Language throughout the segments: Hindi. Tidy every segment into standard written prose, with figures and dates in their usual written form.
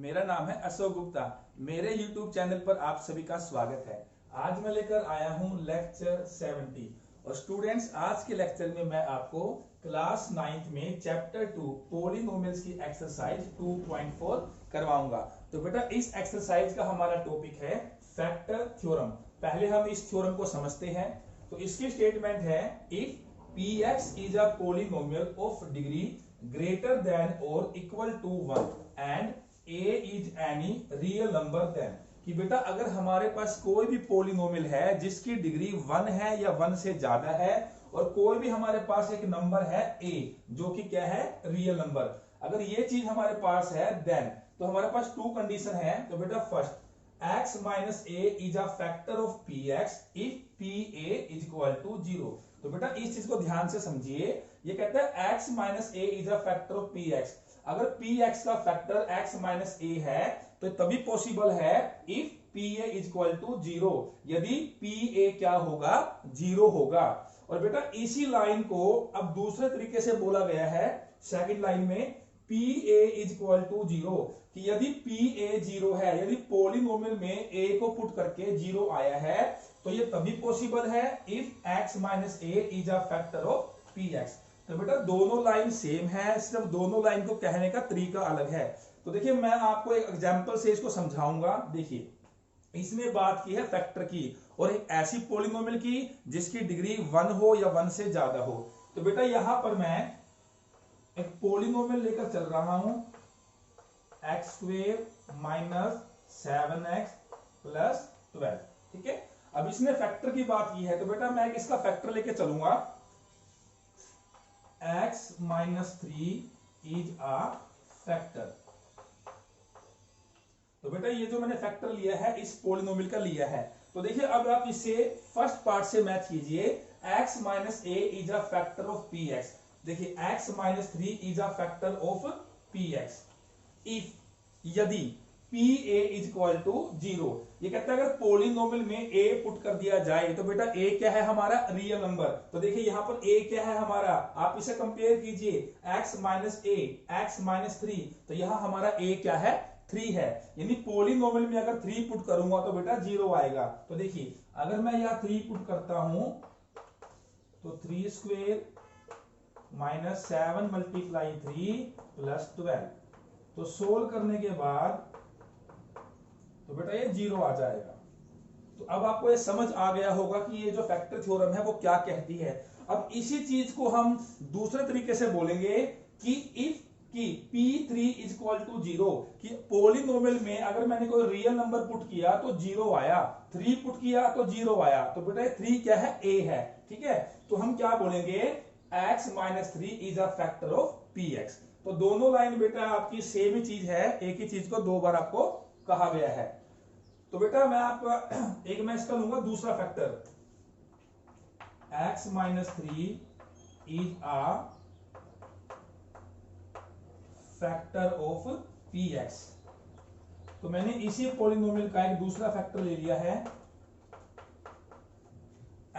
मेरा नाम है अशोक गुप्ता। मेरे YouTube चैनल पर आप सभी का स्वागत है। आज मैं लेकर आया हूं लेक्चर 70 और स्टूडेंट्स आज के लेक्चर में मैं आपको क्लास 9th में चैप्टर 2 पॉलिनोमियल्स की एक्सरसाइज 2.4 करवाऊंगा। तो बेटा इस एक्सरसाइज का हमारा टॉपिक है फैक्टर थ्योरम। पहले हम इस थ्योरम को समझते हैं। तो इसकी स्टेटमेंट है if px is a polynomial of degree greater than or equal to 1 and a is any real number then कि बेटा अगर हमारे पास कोई भी पोलिनोमियल है जिसकी डिग्री 1 है या 1 से ज्यादा है और कोई भी हमारे पास एक नंबर है a जो कि क्या है रियल नंबर, अगर ये चीज हमारे पास है देन तो हमारे पास टू कंडीशन है। तो बेटा first x minus a is a factor of px if pa is equal to 0। तो बेटा इस चीज को ध्यान से समझिए। ये कहता है x minus a is a factor of px। अगर px का फैक्टर x minus a है तो तभी पॉसिबल है if pa is equal to 0, यदि pa क्या होगा 0 होगा। और बेटा इसी लाइन को अब दूसरे तरीके से बोला गया है सेकंड लाइन में pa is equal to 0 कि यदि pa 0 है, यदि पोलिनोमियल में a को पुट करके 0 आया है तो ये तभी पॉसिबल है if x minus a is a factor of px। तो बेटा दोनों लाइन सेम है, सिर्फ दोनों लाइन को कहने का तरीका अलग है। तो देखिए मैं आपको एक एग्जांपल से इसको समझाऊंगा। देखिए इसमें बात की है फैक्टर की और एक ऐसी पोलिनोमियल की जिसकी डिग्री 1 हो या 1 से ज्यादा हो। तो बेटा यहां पर मैं एक पोलिनोमियल लेकर चल रहा हूं x square minus 7x plus 12। ठीक है, अब इसने फैक्टर की बात की है तो बेटा मैं इसका फैक्टर लेके चलूंगा x minus 3 is a factor. तो बेटा ये जो मैंने फैक्टर लिया है इस पोलिनोमियल का लिया है। तो देखिए अब आप इसे फर्स्ट पार्ट से मैच कीजिए। x minus a is a factor of px। देखिए x minus 3 is a factor of px if यदि pa इज इक्वल टू 0। ये कहता है अगर पोलिनोमियल में a पुट कर दिया जाए तो बेटा a क्या है हमारा रियल नंबर। तो देखिए यहां पर a क्या है हमारा, आप इसे कंपेयर कीजिए x minus a x minus 3, तो यहां हमारा a क्या है 3 है, यानी पोलिनोमियल में अगर 3 पुट करूंगा तो बेटा 0 आएगा। तो देखिए अगर मैं यहां 3 पुट करता हूं तो 3 स्क्वेयर माइनस 7 मल्टीप्लाई 3 प्लस 12, तो सोल्व करने के बाद तो बेटा ये 0 आ जाएगा। तो अब आपको ये समझ आ गया होगा कि ये जो फैक्टर थ्योरम है वो क्या कहती है। अब इसी चीज को हम दूसरे तरीके से बोलेंगे कि इफ कि p3 इज इक्वल टू 0 कि पोलिनोमियल में अगर मैंने कोई रियल नंबर पुट किया तो 0 आया, 3 पुट किया तो 0 आया, तो बेटा 3 क्या है a है। ठीक है, तो हम क्या बोलेंगे x minus 3 is a factor of px। तो दोनों लाइन बेटा आपकी सेम ही चीज है, एक ही चीज को दो बार आपको कहा गया है। तो बेटा मैं आपका एक मैं इसका लूंगा दूसरा factor x minus 3 is a factor of px। तो मैंने इसी पोलिनोमियल का एक दूसरा फैक्टर ले लिया है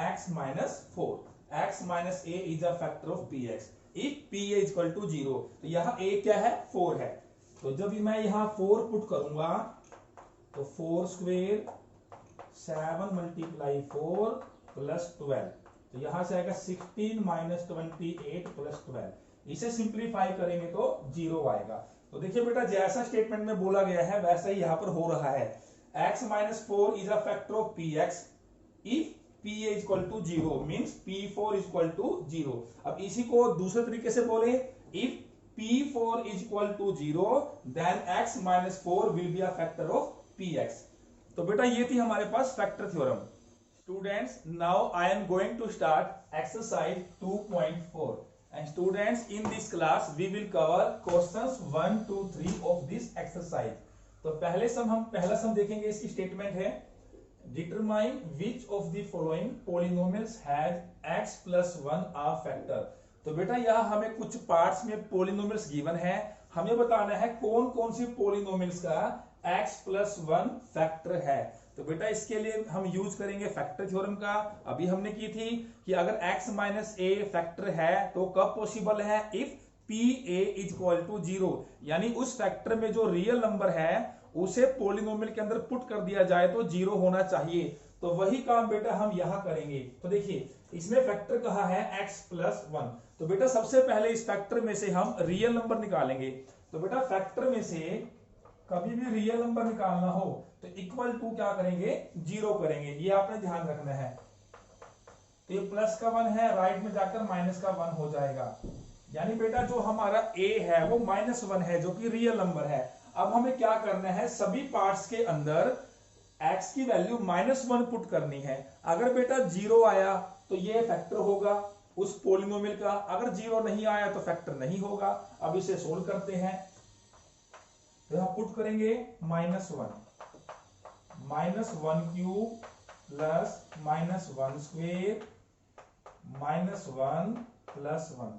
x minus 4। x minus a is a factor of px if p is equal to 0। तो यहाँ a क्या है 4 है, तो जब मैं यहाँ 4 पुट करूंगा तो 4 स्क्वेयर 7 मल्टीप्लाई 4 प्लस 12, तो यहां से आएगा 16 माइनस 28 प्लस 12। इसे सिंप्लीफाई करेंगे तो 0 आएगा। तो देखिए बेटा जैसा स्टेटमेंट में बोला गया है वैसा ही यहां पर हो रहा है। x minus 4 is a factor of px if p is equal to 0 means p4 is equal to 0। अब इसी को दूसरे तरीके से बोले if p4 is equal to 0 then x minus 4 will be a factor of px। तो बेटा ये थी हमारे पास factor theorem. Students now I am going to start exercise 2.4 and students in this class we will cover questions 1 to 3 of this exercise। तो पहला सम देखेंगे। इसकी स्टेटमेंट है determine which of the following polynomials has x plus 1 a factor. तो बेटा यहाँ हमें कुछ पार्ट्स में पोलिनोमियल्स गिवन है, हमें बताना है कौन कौन सी पोलिनोमियल्स का x प्लस 1 फैक्टर है। तो बेटा इसके लिए हम यूज करेंगे फैक्टर थ्योरम का। अभी हमने की थी कि अगर x माइनस a फैक्टर है तो कब पॉसिबल है, if p a is equal to 0, यानी उस फैक्टर में जो रियल नंबर है उसे पॉलिनोमियल के अंदर पुट कर दिया जाए तो 0 होना चाहिए। तो वही काम बेटा हम यहां करेंगे। तो देखिए इसमें फैक्टर कहा है x प्लस 1, तो बेटा सबसे पहले इस फैक्टर में से हम रियल नंबर निकालेंगे। तो बेटा फैक्टर में से कभी भी रियल नंबर निकालना हो तो इक्वल टू क्या करेंगे, 0 करेंगे, ये आपने ध्यान रखना है। तो ये प्लस का 1 है, राइट में जाकर माइनस का 1 हो जाएगा, यानी बेटा जो हमारा a है वो -1 है जो कि रियल नंबर है। अब हमें क्या करना है, सभी पार्ट्स के अंदर x की वैल्यू -1 पुट करनी है। अगर बेटा 0 आया तो ये फैक्टर होगा उस पॉलिनोमियल का, अगर 0 नहीं आया तो फैक्टर नहीं होगा। अब इसे सोल्व करते हैं, तो यहां पुट करेंगे -1 क्यूब प्लस -1 स्क्वेयर -1 प्लस 1।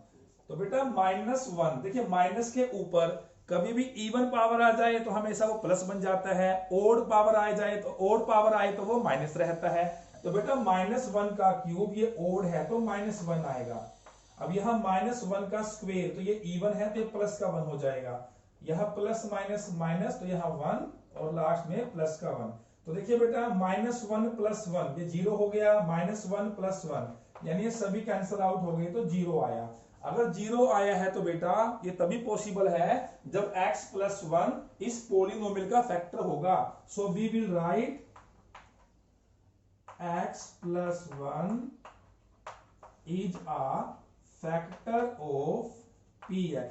तो बेटा -1, देखिए माइनस के ऊपर कभी भी इवन पावर आ जाए तो हमेशा वो प्लस बन जाता है, ओड पावर आ जाए तो ओड पावर आए तो वो माइनस रहता है। तो बेटा -1 का क्यूब, ये ओड है तो -1 आएगा। अब यहाँ -1 का स्क्वेयर, तो ये इवन है तो ये प्लस का 1 हो जाएगा, यहाँ प्लस माइनस माइनस तो यहाँ 1 और लास्ट में प्लस का 1। तो देखिए बेटा -1 प्लस 1 ये 0 हो गया, -1 प्लस 1 यानी ये सभी कैंसिल आउट हो गए तो 0 आया। अगर 0 आया है तो बेटा ये तभी पॉसिबल है जब x प्लस 1 इस पॉलिनोमियल का फैक्टर होगा। So we will write x plus 1 is a factor of px।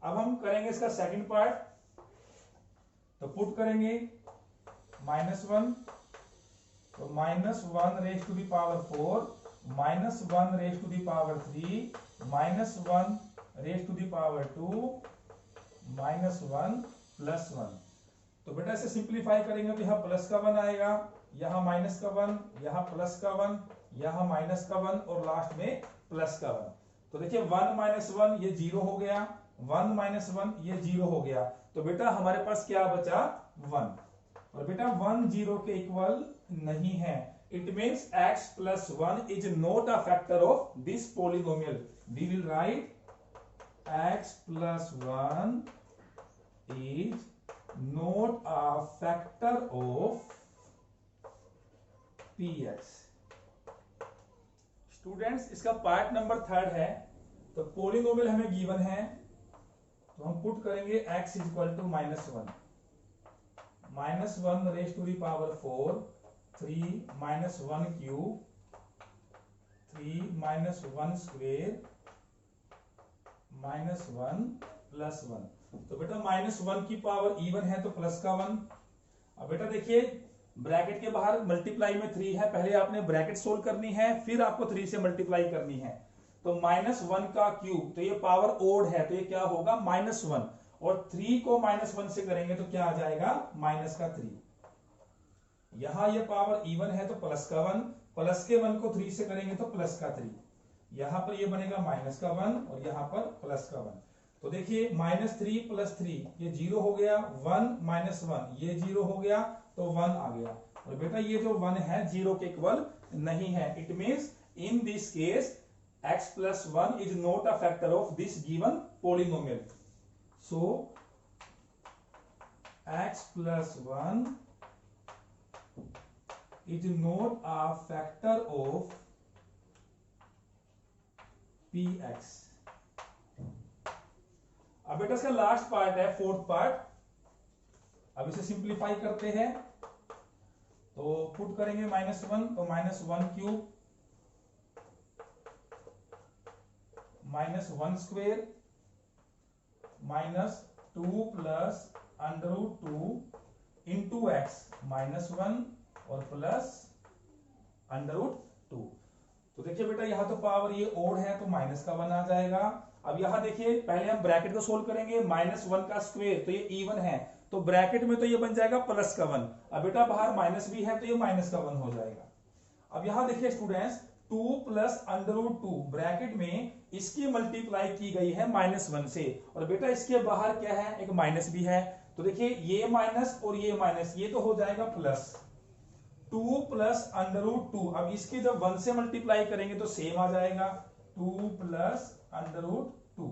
अब हम करेंगे इसका सेकंड पार्ट, तो पुट करेंगे -1, तो -1 raise to the power 4 -1 raise to the power 3 -1 raise to the power 2 -1 plus 1। तो बेटा इसे सिंप्लीफाई करेंगे तो यहाँ प्लस का 1 आएगा, यहाँ माइनस का 1, यहाँ प्लस का 1, यहाँ माइनस का 1 और लास्ट में प्लस का 1। तो देखिए 1 -1 ये 0 हो गया, 1 -1 ये 0 हो गया, तो बेटा हमारे पास क्या बचा 1। और बेटा 1 0 के इक्वल नहीं है, it means x plus 1 is not a factor of this polynomial. We will write x plus 1 is not a factor of px. Students इसका पार्ट नंबर 3 है, तो पॉलिनोमियल हमें गिवन है, तो हम पुट करेंगे x is equal to -1 raise to the power 4 3 -1 cube 3 -1 square -1 plus 1। तो बेटा -1 की पावर इवन है तो प्लस का 1। अब बेटा देखिए ब्रैकेट के बाहर मल्टीप्लाई में 3 है, पहले आपने ब्रैकेट सोल्व करनी है फिर आपको 3 से मल्टीप्लाई करनी है। तो -1 का क्यूब, तो ये पावर ओड है तो ये क्या होगा -1, और 3 को -1 से करेंगे तो क्या आ जाएगा -3। यहां ये पावर इवन है तो प्लस का 1, प्लस के 1 को 3 से करेंगे तो प्लस का 3, यहां पर ये बनेगा -1 और यहां पर प्लस का 1। तो देखिए -3 प्लस 3 ये 0 हो गया, 1 -1 ये 0 हो गया तो 1 आ गया। और बेटा ये जो 1 है 0 के इक्वल नहीं है, it means in this case x plus 1 is not a factor of this given polynomial. So x plus 1 is not a factor of px. अब बेटा इसका लास्ट पार्ट है, फोर्थ पार्ट। अब इसे सिंप्लीफाई करते हैं, तो पुट करेंगे -1, तो -1 cube -1 square -2 plus √2 into x -1 और प्लस √2। तो देखिए बेटा यहाँ तो पावर ये ओड है तो माइनस का 1 आ जाएगा। अब यहाँ देखिए पहले हम ब्रैकेट को सोल्व करेंगे, -1 का स्क्वेयर तो ये इवन है तो ब्रैकेट में तो ये बन जाएगा प्लस का 1। अब बेटा बाहर माइनस भी है तो ये माइनस का 1 हो जाएगा। अब यहाँ देखिए स्टूडेंट्स 2 प्लस √2 ब्रैकेट में इसकी मल्टीप्लाई की गई है -1 से, और बेटा इसके बाहर क्या है, एक माइनस भी है। तो देखिए ये माइनस और ये माइनस, ये तो हो जाएगा प्लस 2 प्लस √2। अब इसके जब 1 से मल्टीप्लाई करेंगे तो सेम आ जाएगा, 2 प्लस अंडर रूट 2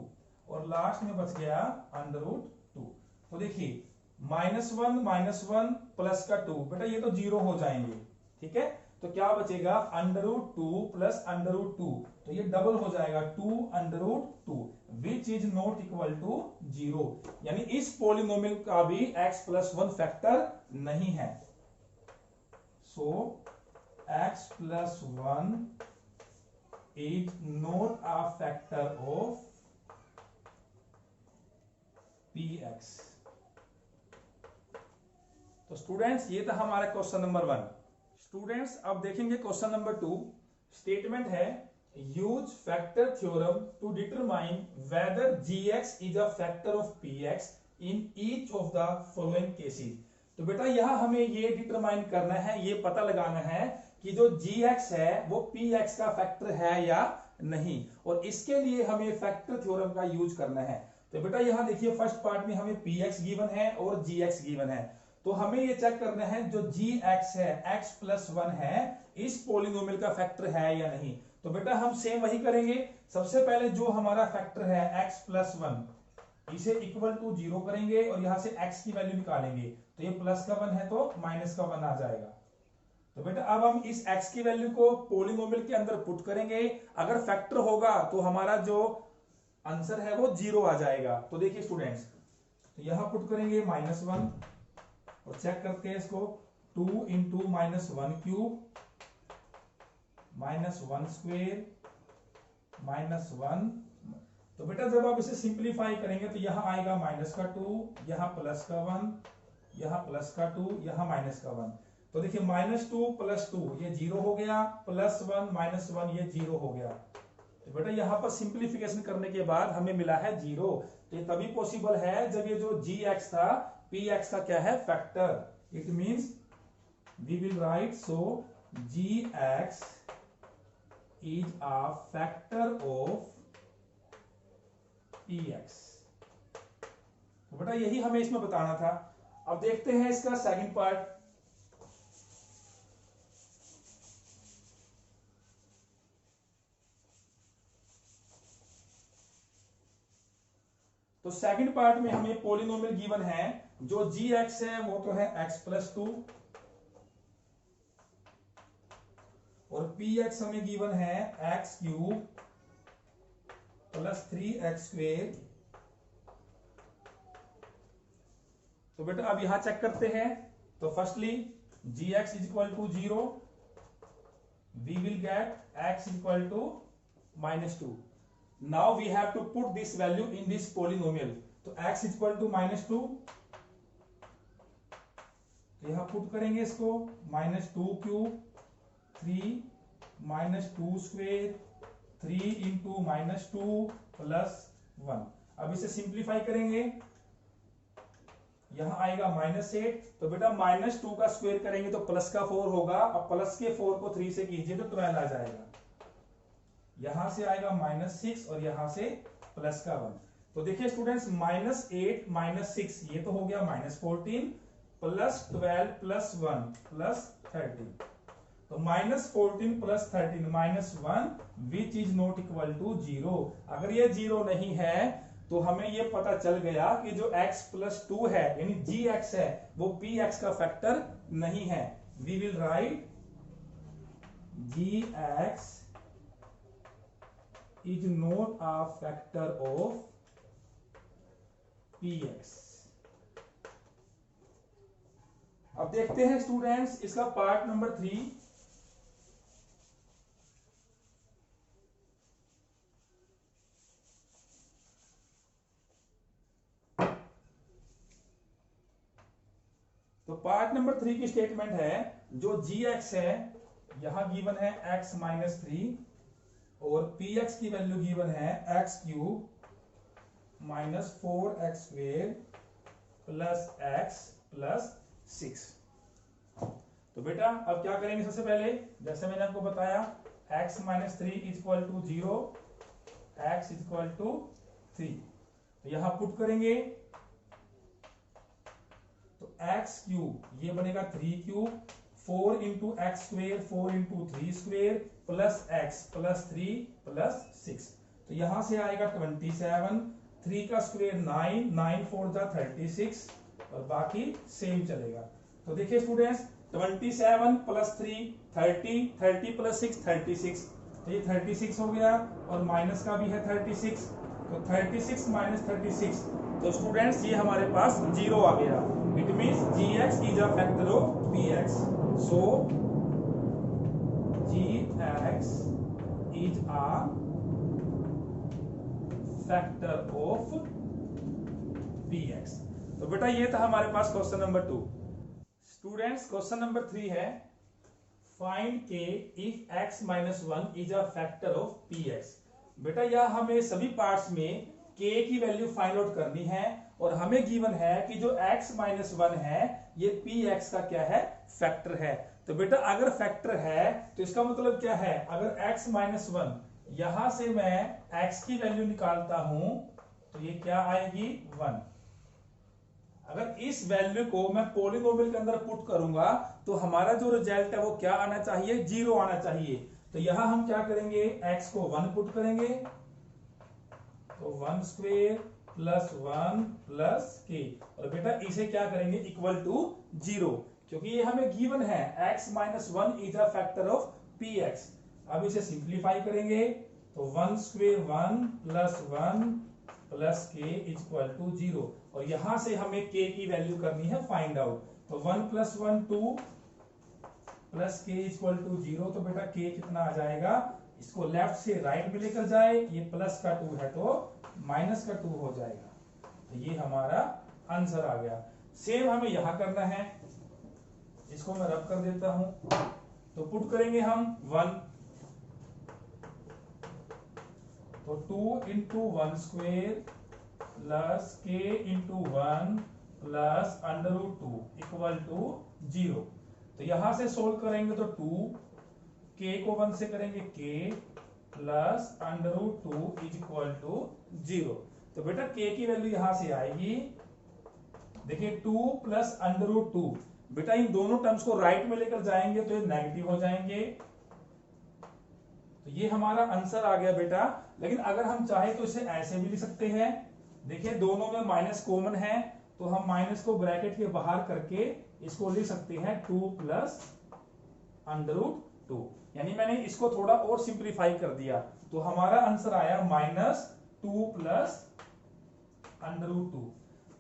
और लास्ट में बच गया अंडर रूट 2। तो देखिए -1 प्लस का 2, बेटा ये तो 0 हो जाएंगे, ठीक है। तो क्या बचेगा under root 2 plus under root 2, तो ये डबल हो जाएगा 2 under root 2 which is not equal to 0, यानी इस पॉलिनोमियल का भी x प्लस 1 फैक्टर नहीं है। So x plus 1 is not a factor of px। तो स्टूडेंट्स ये था हमारा क्वेश्चन नंबर 1। स्टूडेंट्स अब देखेंगे क्वेश्चन नंबर 2। स्टेटमेंट है use factor theorem to determine whether gx is a factor of px in each of the following cases. तो बेटा यह हमें ये डिटरमाइन करना है, ये पता लगाना है कि जो gx है वो px का फैक्टर है या नहीं, और इसके लिए हमें फैक्टर थ्योरम का यूज करना है। तो बेटा यहां देखिए फर्स्ट पार्ट में हमें px गिवन है और gx गिवन है, तो हमें ये चेक करना है जो gx है x प्लस 1 है इस पॉलिनोमियल का फैक्टर है या नहीं। तो बेटा हम सेम वही करेंगे, सबसे पहले जो हमारा फैक्टर है x प्लस 1 इसे इक्वल टू 0 करेंगे और यहां से x की वैल्यू निकालेंगे, तो ये प्लस का 1 है तो माइनस का 1 आ जाएगा। तो बेटा अब हम इस x की वैल्यू को पॉलिनोमियल के अंदर पुट करेंगे, अगर फैक्टर होगा तो हमारा जो आंसर है वो 0 आ जाएगा। तो देखिए स्टूडेंट्स, तो यहां पुट करेंगे -1 और चेक करते हैं इसको, 2 इंटू -1 क्यूब -1 स्क्वेयर -1। तो बेटा जब आप इसे सिंप्लीफाई करेंगे तो यहां आएगा माइनस का 2, यहां प्लस का 1, यहां प्लस का 2, यहां माइनस का 1। तो देखिए -2 प्लस 2 ये 0 हो गया, +1 -1 ये 0 हो गया। तो बेटा यहां पर सिंप्लीफिकेशन करने के बाद हमें मिला है 0। तो ये तभी पॉसिबल है जब ये जो gx था px का क्या है factor. It means we will write so gx is a factor of px। तो बेटा यही हमें इसमें बताना था। अब देखते हैं इसका सेकंड पार्ट। तो सेकंड पार्ट में हमें पॉलिनोमियल गिवन है, जो gx है वो तो है x प्लस 2 और px हमें गिवन है x cube plus 3x square. तो बेटा अब यहां चेक करते हैं। तो firstly gx is equal to 0, we will get x is equal to -2। Now we have to put this value in this polynomial. तो x is equal to -2, तो यहां पुट करेंगे इसको, -2 क्यूब 3 -2 स्क्वेयर 3 इंटू -2 प्लस 1। अब इसे सिंप्लीफाई करेंगे, यहां आएगा -8। तो बेटा -2 का स्क्वायर करेंगे तो प्लस का 4 होगा, अब प्लस के 4 को 3 से कीजिए तो 12 आ जाएगा। यहां से आएगा -6 और यहां से प्लस का 1। तो देखिए स्टूडेंट्स -8 -6 ये तो हो गया -14 प्लस 12 प्लस 1 प्लस 13। तो -14 plus 13 -1 which is not equal to 0। अगर ये 0 नहीं है तो हमें ये पता चल गया कि जो x प्लस 2 है यानी gx है वो px का फैक्टर नहीं है। We will write gx is not a factor of px। अब देखते हैं स्टूडेंट्स इसका पार्ट नंबर 3। तो पार्ट नंबर 3 की स्टेटमेंट है, जो gx है यहां गिवन है x -3 और px की वैल्यू गिवन है x cube -4x square plus x plus 6। तो बेटा अब क्या करेंगे, सबसे पहले जैसे मैंने आपको बताया x -3 is equal to 0, x is equal to 3। तो यहां पुट करेंगे तो x क्यूब ये बनेगा 3 cube 4 into x square 4 into 3 square plus x plus 3 plus 6। तो यहां से आएगा 27, 3 का स्क्वायर 9, 9 4 जा 36 और बाकी सेम चलेगा। तो देखिए स्टूडेंट्स 27 प्लस 3 30, 30 प्लस 6 36, तो ये 36 हो गया और माइनस का भी है 36, तो 36 माइनस 36, तो स्टूडेंट्स ये हमारे पास 0 आ गया। It means gx is a factor of px, so gx is a factor of px। तो बेटा ये था हमारे पास question number 2। Students question number 3 है find k if x minus 1 is a factor of px। बेटा यह हमें सभी पार्ट्स में k की वैल्यू फाइंड आउट करनी है और हमें गिवन है कि जो x माइनस 1 है ये px का क्या है, फैक्टर है। तो बेटा अगर फैक्टर है तो इसका मतलब क्या है, अगर x माइनस 1 यहां से मैं x की वैल्यू निकालता हूं तो ये क्या आएगी 1। अगर इस वैल्यू को मैं पॉलिनोमियल के अंदर पुट करूंगा तो हमारा जो रिजल्ट है वो क्या आना चाहिए, 0 आना चाहिए। तो यहां हम क्या करेंगे, x को 1 पुट करेंगे तो 1 स्क्वायर प्लस 1 प्लस k, और बेटा इसे क्या करेंगे इक्वल टू 0, क्योंकि ये हमें गिवन है x minus 1 is a factor of px। अब इसे सिंप्लीफाई करेंगे तो 1 square 1 plus 1 plus k equal to 0, और यहां से हमें k की वैल्यू करनी है फाइंड आउट। तो 1 plus 1 2 plus k equal to 0, तो बेटा k कितना आ जाएगा, इसको लेफ्ट से राइट में लेकर जाए, ये प्लस का 2 है तो माइनस का 2 हो जाएगा। तो ये हमारा आंसर आ गया। सेम हमें यहां करना है, इसको मैं रब कर देता हूं, तो पुट करेंगे हम 1, तो 2 into 1 square plus k into 1 plus under root 2 equal to 0। तो यहां से सोल्व करेंगे तो 2, k को 1 से करेंगे k plus under root 2 is equal to 0। तो बेटा k की वैल्यू यहां से आएगी, देखिए 2 प्लस अंडर रूट 2, बेटा इन दोनों टर्म्स को राइट में लेकर जाएंगे तो ये नेगेटिव हो जाएंगे, तो ये हमारा आंसर आ गया बेटा। लेकिन अगर हम चाहे तो इसे ऐसे भी लिख सकते हैं, देखिए दोनों में माइनस कॉमन है तो हम माइनस को ब्रैकेट के बाहर करके इसको लिख सकते हैं 2 प्लस अंडर रूट 2, यानी मैंने इसको थोड़ा और सिंप्लीफाई कर दिया, तो हमारा आंसर आया माइनस 2 प्लस अंडर रूट 2।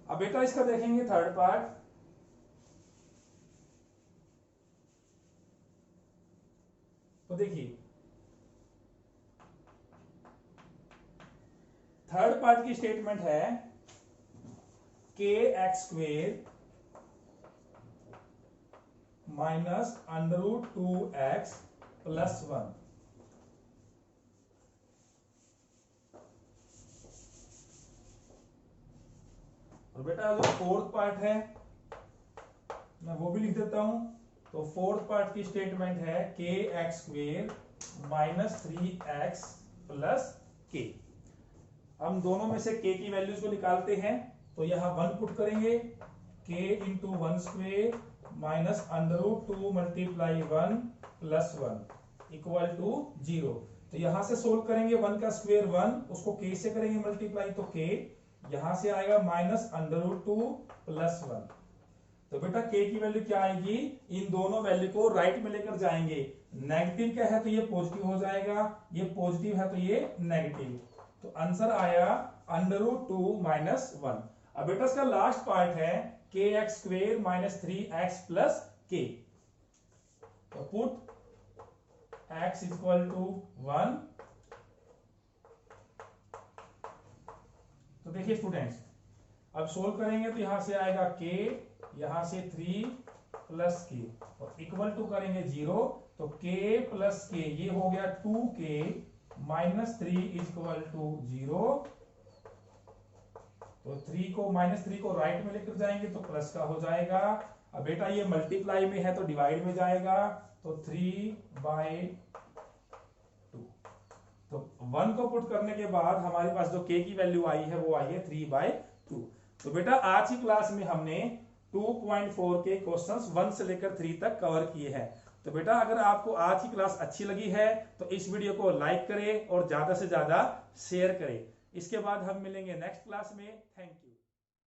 अब बेटा इसका देखेंगे थर्ड पार्ट, तो देखिए थर्ड पार्ट की स्टेटमेंट है k x square minus under root 2x plus 1। और बेटा जो फोर्थ पार्ट है मैं वो भी लिख देता हूं, तो फोर्थ पार्ट की स्टेटमेंट है k x square minus 3x plus के। हम दोनों में से k की वैल्यूज को निकालते हैं, तो यहां 1 पुट करेंगे, k into 1 square minus under root 2 multiply 1 plus 1 equal to 0। तो यहां से सोल्व करेंगे 1 का स्क्वेयर 1, उसको k से करेंगे मल्टीप्लाई तो k यहां से आएगा माइनस अंडर रूट 2 प्लस 1। तो बेटा k की वैल्यू क्या आएगी, इन दोनों वैल्यू को राइट में लेकर जाएंगे, नेगेटिव क्या है तो ये पॉजिटिव हो जाएगा, ये पॉजिटिव है तो ये नेगेटिव, तो आंसर आया अंडर रूट 2 माइनस 1। अब बेटा इसका लास्ट पार्ट है k x square minus 3x plus के, तो पुट x इक्वल टू 1। तो देखिए स्टूडेंट्स अब सोल्व करेंगे तो यहां से आएगा k, यहां से 3 प्लस k और इक्वल टू करेंगे 0, तो k प्लस k ये हो गया 2k माइनस 3 इक्वल टू 0। तो 3 को माइनस 3 को राइट में लेकर जाएंगे तो प्लस का हो जाएगा। अब बेटा ये मल्टीप्लाई में है तो डिवाइड में जाएगा, तो 3/2। तो 1 को पुट करने के बाद हमारे पास जो k की वैल्यू आई है वो आई है 3/2। तो बेटा आज की क्लास में हमने 2.4 के क्वेश्चंस 1 से लेकर 3 तक कवर किए हैं। तो तो बेटा अगर आपको आज की क्लास अच्छी लगी है तो इस वीडियो को लाइक करें और ज्यादा से ज्यादा शेयर करें। इसके बाद हम मिलेंगे नेक्स्ट क्लास में। Thank you.